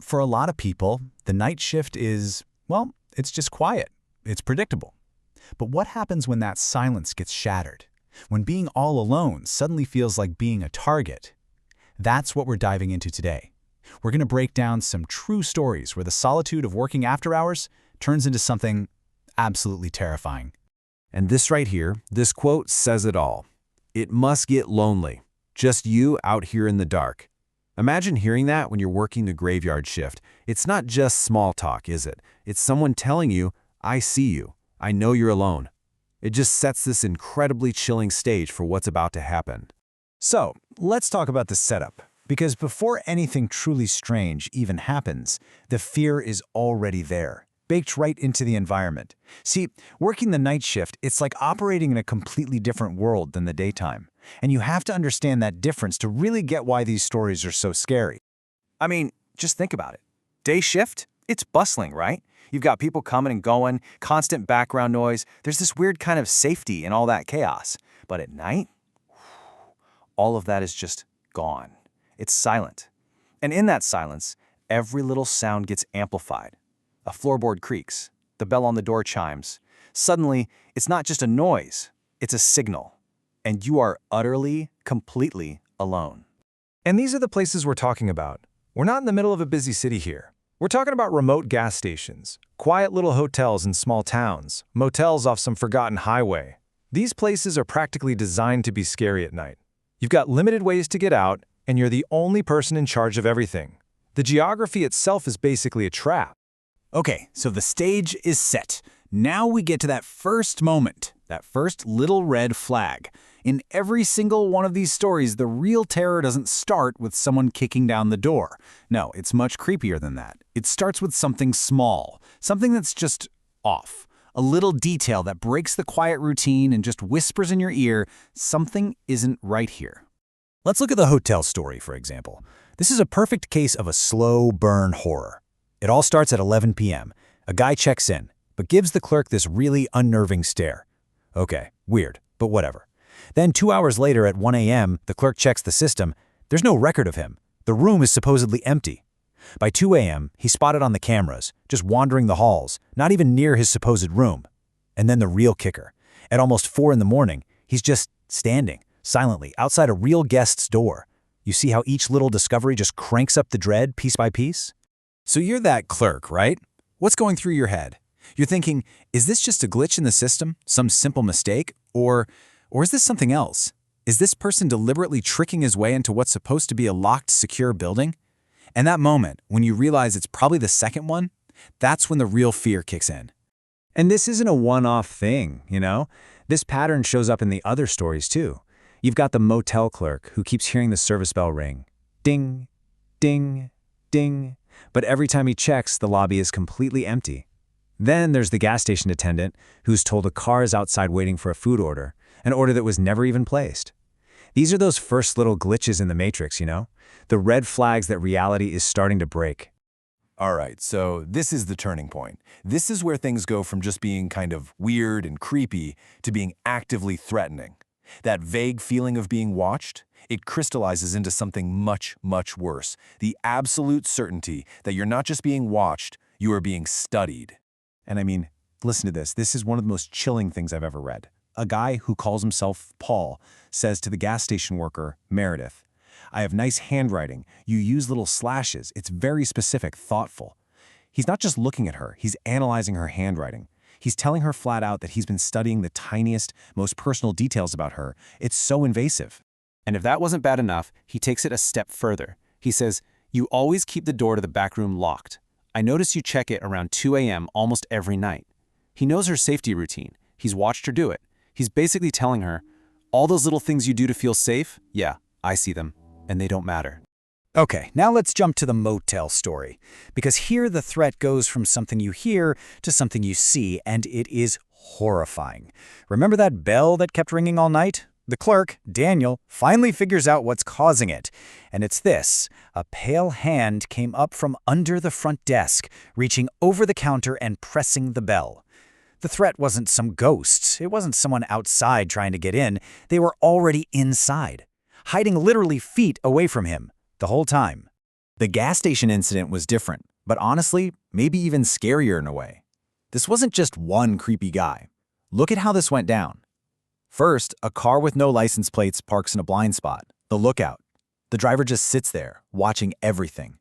For a lot of people, the night shift is, well, it's just quiet. It's predictable. But what happens when that silence gets shattered? When being all alone suddenly feels like being a target? That's what we're diving into today. We're going to break down some true stories where the solitude of working after hours turns into something absolutely terrifying. And this right here, this quote says it all. It must get lonely. Just you out here in the dark. Imagine hearing that when you're working the graveyard shift. It's not just small talk, is it? It's someone telling you, I see you. I know you're alone. It just sets this incredibly chilling stage for what's about to happen. So, let's talk about the setup. Because before anything truly strange even happens, the fear is already there, baked right into the environment. See, working the night shift, it's like operating in a completely different world than the daytime. And you have to understand that difference to really get why these stories are so scary. I mean, just think about it. Day shift, it's bustling, right? You've got people coming and going, constant background noise. There's this weird kind of safety in all that chaos. But at night, all of that is just gone. It's silent. And in that silence, every little sound gets amplified. A floorboard creaks. The bell on the door chimes. Suddenly, it's not just a noise, it's a signal. And you are utterly, completely alone. And these are the places we're talking about. We're not in the middle of a busy city here. We're talking about remote gas stations, quiet little hotels in small towns, motels off some forgotten highway. These places are practically designed to be scary at night. You've got limited ways to get out, and you're the only person in charge of everything. The geography itself is basically a trap. Okay, so the stage is set. Now we get to that first moment, that first little red flag. In every single one of these stories, the real terror doesn't start with someone kicking down the door. No, it's much creepier than that. It starts with something small, something that's just off. A little detail that breaks the quiet routine and just whispers in your ear, something isn't right here. Let's look at the hotel story, for example. This is a perfect case of a slow burn horror. It all starts at 11 p.m. A guy checks in, but gives the clerk this really unnerving stare. Okay, weird, but whatever. Then 2 hours later at 1 a.m., the clerk checks the system. There's no record of him. The room is supposedly empty. By 2 a.m., he's spotted on the cameras, just wandering the halls, not even near his supposed room. And then the real kicker. At almost 4 in the morning, he's just standing, silently, outside a real guest's door. You see how each little discovery just cranks up the dread piece by piece? So you're that clerk, right? What's going through your head? You're thinking, is this just a glitch in the system, some simple mistake, or is this something else? Is this person deliberately tricking his way into what's supposed to be a locked, secure building? And that moment, when you realize it's probably the second one, that's when the real fear kicks in. And this isn't a one-off thing, This pattern shows up in the other stories too. You've got the motel clerk who keeps hearing the service bell ring. Ding, ding, ding. But every time he checks, the lobby is completely empty. Then there's the gas station attendant who's told a car is outside waiting for a food order, an order that was never even placed. These are those first little glitches in the matrix, The red flags that reality is starting to break. All right, so this is the turning point. This is where things go from just being kind of weird and creepy to being actively threatening. That vague feeling of being watched, it crystallizes into something much, much worse. The absolute certainty that you're not just being watched, you are being studied. And I mean, listen to this. This is one of the most chilling things I've ever read. A guy who calls himself Paul says to the gas station worker, Meredith, I have nice handwriting. You use little slashes. It's very specific, thoughtful. He's not just looking at her. He's analyzing her handwriting. He's telling her flat out that he's been studying the tiniest, most personal details about her. It's so invasive. And if that wasn't bad enough, he takes it a step further. He says, you always keep the door to the back room locked. I notice you check it around 2 a.m. almost every night. He knows her safety routine. He's watched her do it. He's basically telling her, all those little things you do to feel safe, yeah, I see them, and they don't matter. Okay, now let's jump to the motel story, because here the threat goes from something you hear to something you see, and it is horrifying. Remember that bell that kept ringing all night? The clerk, Daniel, finally figures out what's causing it, and it's this. A pale hand came up from under the front desk, reaching over the counter and pressing the bell. The threat wasn't some ghost. It wasn't someone outside trying to get in. They were already inside, hiding literally feet away from him the whole time. The gas station incident was different, but honestly, maybe even scarier in a way. This wasn't just one creepy guy. Look at how this went down. First, a car with no license plates parks in a blind spot, the lookout. The driver just sits there, watching everything.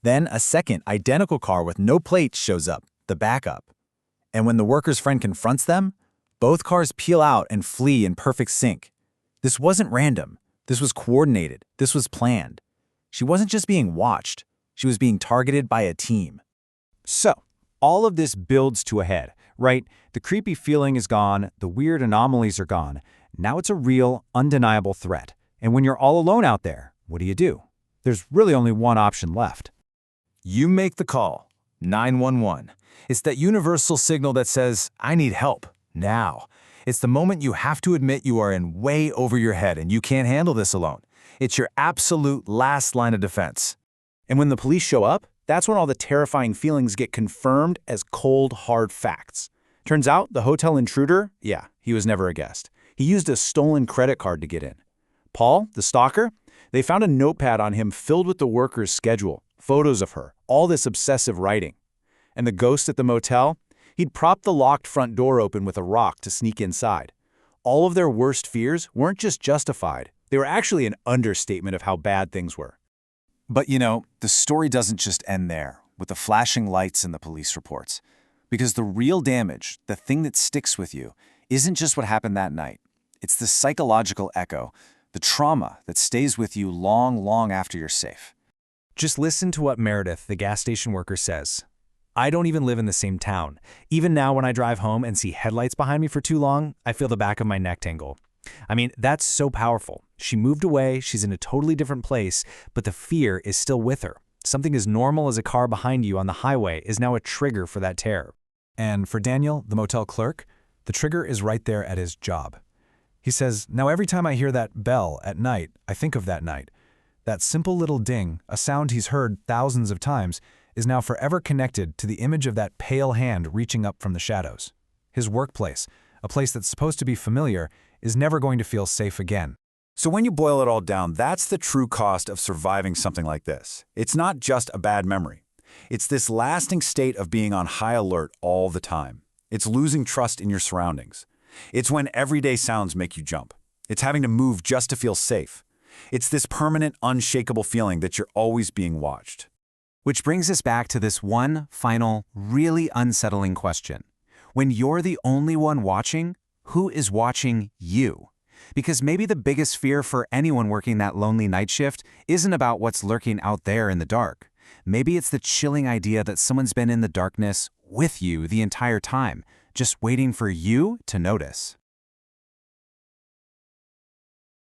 Then a second, identical car with no plates shows up, the backup. And when the worker's friend confronts them, both cars peel out and flee in perfect sync. This wasn't random. This was coordinated. This was planned. She wasn't just being watched. She was being targeted by a team. So, all of this builds to a head, right? The creepy feeling is gone, the weird anomalies are gone. Now it's a real, undeniable threat. And when you're all alone out there, what do? There's really only one option left. You make the call. 911. It's that universal signal that says, I need help, now. It's the moment you have to admit you are in way over your head and you can't handle this alone. It's your absolute last line of defense. And when the police show up, that's when all the terrifying feelings get confirmed as cold, hard facts. Turns out the hotel intruder, he was never a guest. He used a stolen credit card to get in. Paul, the stalker, they found a notepad on him filled with the worker's schedule, photos of her, all this obsessive writing. And the ghost at the motel? He'd propped the locked front door open with a rock to sneak inside. All of their worst fears weren't just justified. They were actually an understatement of how bad things were. But the story doesn't just end there, with the flashing lights and the police reports. Because the real damage, the thing that sticks with you, isn't just what happened that night. It's the psychological echo, the trauma that stays with you long, long after you're safe. Just listen to what Meredith, the gas station worker, says. I don't even live in the same town. Even now when I drive home and see headlights behind me for too long, I feel the back of my neck tingle. I mean, that's so powerful. She moved away, she's in a totally different place, but the fear is still with her. Something as normal as a car behind you on the highway is now a trigger for that terror. And for Daniel, the motel clerk, the trigger is right there at his job. He says, now every time I hear that bell at night, I think of that night. That simple little ding, a sound he's heard thousands of times, is now forever connected to the image of that pale hand reaching up from the shadows. His workplace, a place that's supposed to be familiar, is never going to feel safe again. So when you boil it all down, that's the true cost of surviving something like this. It's not just a bad memory. It's this lasting state of being on high alert all the time. It's losing trust in your surroundings. It's when everyday sounds make you jump. It's having to move just to feel safe. It's this permanent, unshakable feeling that you're always being watched. Which brings us back to this one final, really unsettling question. When you're the only one watching, who is watching you? Because maybe the biggest fear for anyone working that lonely night shift isn't about what's lurking out there in the dark. Maybe it's the chilling idea that someone's been in the darkness with you the entire time, just waiting for you to notice.